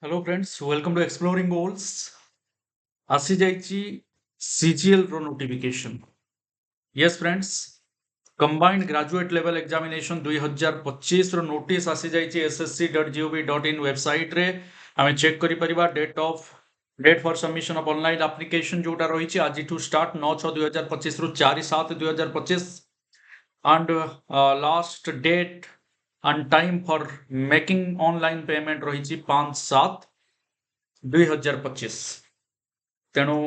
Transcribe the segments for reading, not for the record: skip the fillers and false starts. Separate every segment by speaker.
Speaker 1: Hello friends, welcome to exploring goals. आसी जाइची CGL रो notification. Yes friends, combined graduate level examination 2025 रो notice आसी जाइची ssc.gov.in वेबसाइट रे। हमें चेक करि परिबा date for submission of online application जोटा रहिची आज टू स्टार्ट 9/6/2025 रु 4/7/2025 and last date and time for making online payment रहिची 5/7/2025। तेणु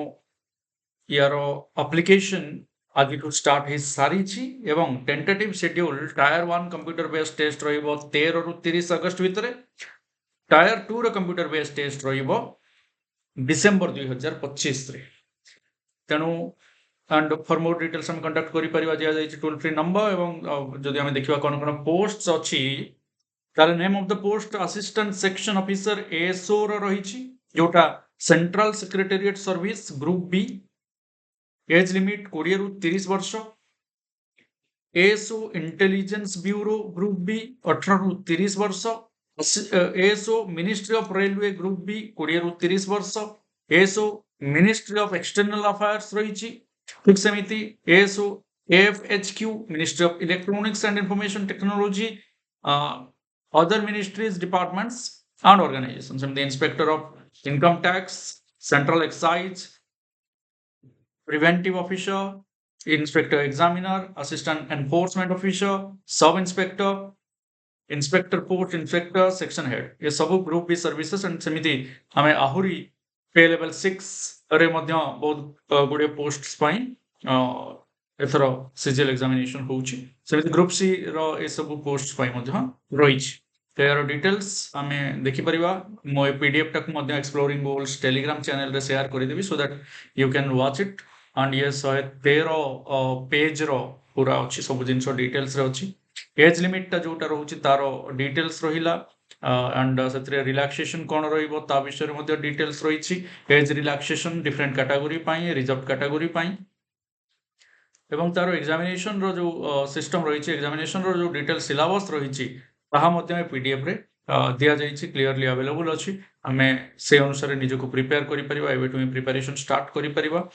Speaker 1: यार एप्लिकेशन आज स्टार्ट हो सारी एवं tentative schedule tier 1 computer based test रहिबो 13 रु 30 अगस्त भितर। टायर 2 रो कंप्यूटर बेस्ड टेस्ट रहिबो डिसेंबर 2025 रे। तेणु एंड फॉर मोर डिटेल्स हम कंडक्ट करि परिबा दिया जाय टोल फ्री नंबर एवं जदि हम देखिबा कोन कोन पोस्ट्स अछि तार name of the post assistant section officer ASO रो रहिछि जोटा central secretariat service group B. Age limit 20 रु 30 वर्ष। ASO intelligence bureau group B 18 रु 30 वर्ष। ASO ministry of railway group B 20 रु 30 वर्ष। ASO ministry of external affairs रहिछि। ठीक सेमिति ASO AFHQ ministry of electronics and information technology, other ministries, departments and organizations. And the inspector of income tax, central excise, preventive officer, inspector examiner, assistant enforcement officer, sub inspector, inspector post, inspector, section head, ये सब group B services and समिति हमें आहुरी पे level 6 रे मध्य बहुत गुड़े posts पाई एथर CGL examination होउची। समिति ग्रुप सी रो ए सब पोस्ट्स पाई मध्य रहिछि। तो यार डिटेल्स आमे देखि परिबा मो पीडीएफ तक मध्य एक्सप्लोरिंग गोल्स टेलीग्राम चैनल रे शेयर करि देबी so that you can watch it. And ये 113 पेज रो पूरा अछि, सब जिंस डिटेल्स रे अछि। एज लिमिट ता जोटा रहउछि तारो डिटेल्स रहिला एंड सत्रे रिलैक्सेशन कोन रहिबो ता विषय मध्ये डिटेल्स रहिछि। एज रिलैक्सेशन डिफरेंट कैटेगरी पाई, रिजर्व कैटेगरी पाई एवं तारो एग्जामिनेशन रो जो सिस्टम रहिछि, एग्जामिनेशन रो जो डिटेल सिलेबस रहिछि ताहा मध्ये पीडीएफ रे दिया जाइछि, क्लियरली अवेलेबल अछि। हमें से अनुसार निजको प्रिपेयर करि परिबा, एबे टु प्रिपरेशन स्टार्ट करि परिबा।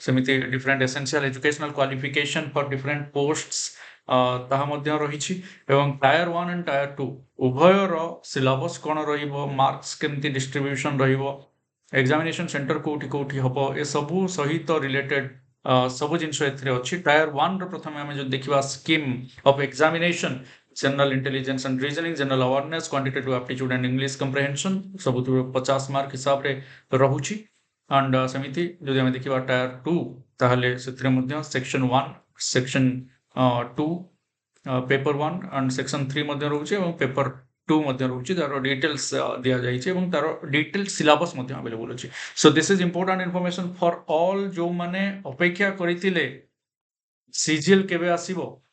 Speaker 1: समिति different essential educational qualification for different posts ताहा मध्ये रहिछि एवं टायर 1 एंड टायर 2 उभय रो सिलेबस कोन रहिबो, मार्क्स केमति डिस्ट्रीब्यूशन रहिबो, एग्जामिनेशन सेंटर कोठी कोठी हबो, ए सबु सहित रिलेटेड सब जिनस एथिरे अछि। टायर 1 रो प्रथमे हम जो देखिबा scheme of examination, general intelligence and reasoning, general awareness, quantitative aptitude and English comprehension सब 50 मार्क हिसाब रे रहुछि। एंड समिति जदि हम देखिबा टायर 2 ताहले सेथिरे मध्ये section 1, section 2, paper 1 and section 3 मध्ये रहुछि एवं पेपर 2 मध्ये रहुछि। तार डिटेल्स दिया जाइछि एवं तार डिटेल सिलेबस मध्ये अवेलेबल अछि। So this is important information for all जो माने अपेक्षा करितिले सीजीएल केबे आसीबो,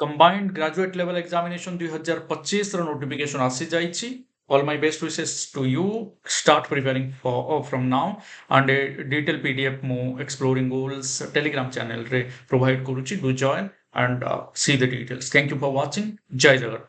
Speaker 1: कंबाइंड ग्रेजुएट लेवल एग्जामिनेशन 2025 रो नोटिफिकेशन आसी जाइछि। All my best wishes to you. Start preparing for from now and a detailed PDF mo exploring goals telegram channel re provide kuruchi. Do join and see the details. Thank you for watching. Jai Jagat.